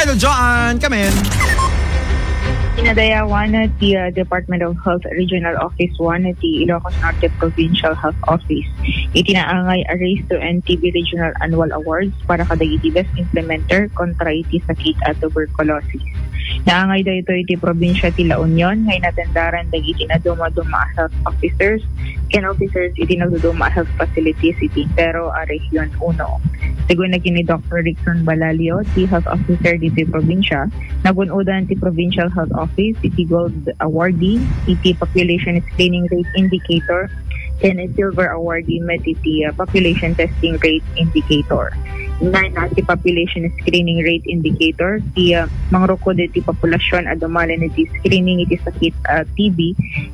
Idol John, come in. Inadayawan na ti Department of Health Regional Office 1 na ti Ilocos Norte Provincial Health Office. Itinaangay Race to End TB Regional Annual Awards para kadagiti best implementer kontra iti sakit at tuberculosis. Naangay daw ito iti probinsya ti La Union ngay natendaran dagiti na duma-duma health officers ken officers iti nagduduma health facilities iti pero Region 1. Sigun na kini Dr. Rickson Balalio, ti health officer diti probinsya, nagunodan ti Provincial Health Office iti gold awardee iti population screening rate indicator ken silver awardee met iti population testing rate indicator. Na ti population screening rate indicator ti mangrukod iti populasyon a dumalan iti screening iti sakit TB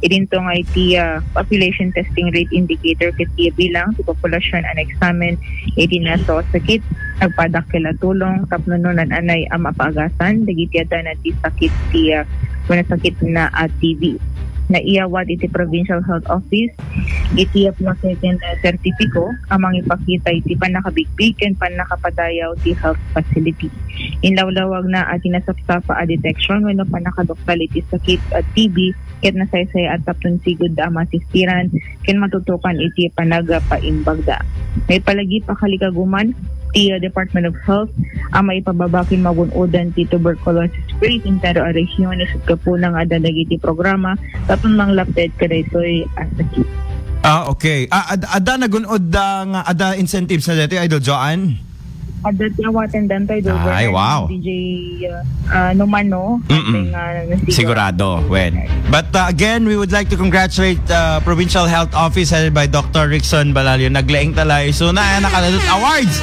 idinto nga iti population testing rate indicator ket ti bilang ti populasyon an examine iti naso sakit nagpadakkel tulong tapno nan anay mapagasan dagiti na ti sakit ti sakit na TB na iawat iti Provincial Health Office iti application sertipiko amang ipakita iti panakabigbig ken panakapadayaw ti health facility. Inlawlawag na at tinasapsapa a detection wenno panakadoktal iti sakit at TB ket nasaysay at tapton sigud da masistiran ken matutukan iti panagapaimbagda. May palagi pa kalikaguman ti Department of Health ang maipababakin magunodan ti tuberculosis rate in taro a region isut kapunang adadagiti programa tapon manglapted kada ito'y sakit. Okay. Ada nagunod nga ada incentives na dito, Idol Joan? Ada tinawatan dan tayo doon. Ay, wow. DJ Numano. Sigurado. When. But again, we would like to congratulate Provincial Health Office headed by Dr. Rickson Balalio. Naglaing talay. So na nakaladot awards.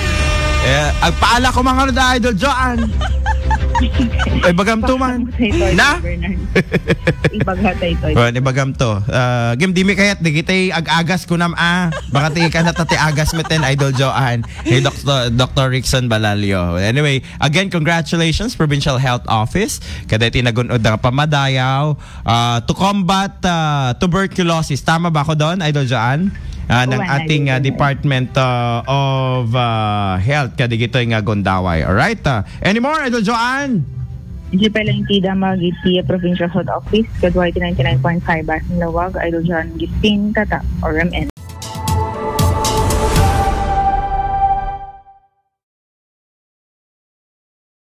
Agpaala ko mga na Idol Joan. Ay bagam to man. Na? Ibaghatay to. Well, ibagam to. Game di mi kayat di kitay ag-agas ko nam baka ti ka natati agas meten Idol Joan. Hey Dr. Rickson Balalio. Anyway, again congratulations Provincial Health Office. Kada tinagunod nga pamadayaw to combat tuberculosis. Tama ba ako doon Idol Joan? Ng ating Department of Health kadigito nga Gondaway. Alright? Any more, Idol Joan? Hindi pa lang tida mag-iti Provincial Health Office kadwa 99.5 Basing Lawag, Idol Joan Gistin, Tata, or MN.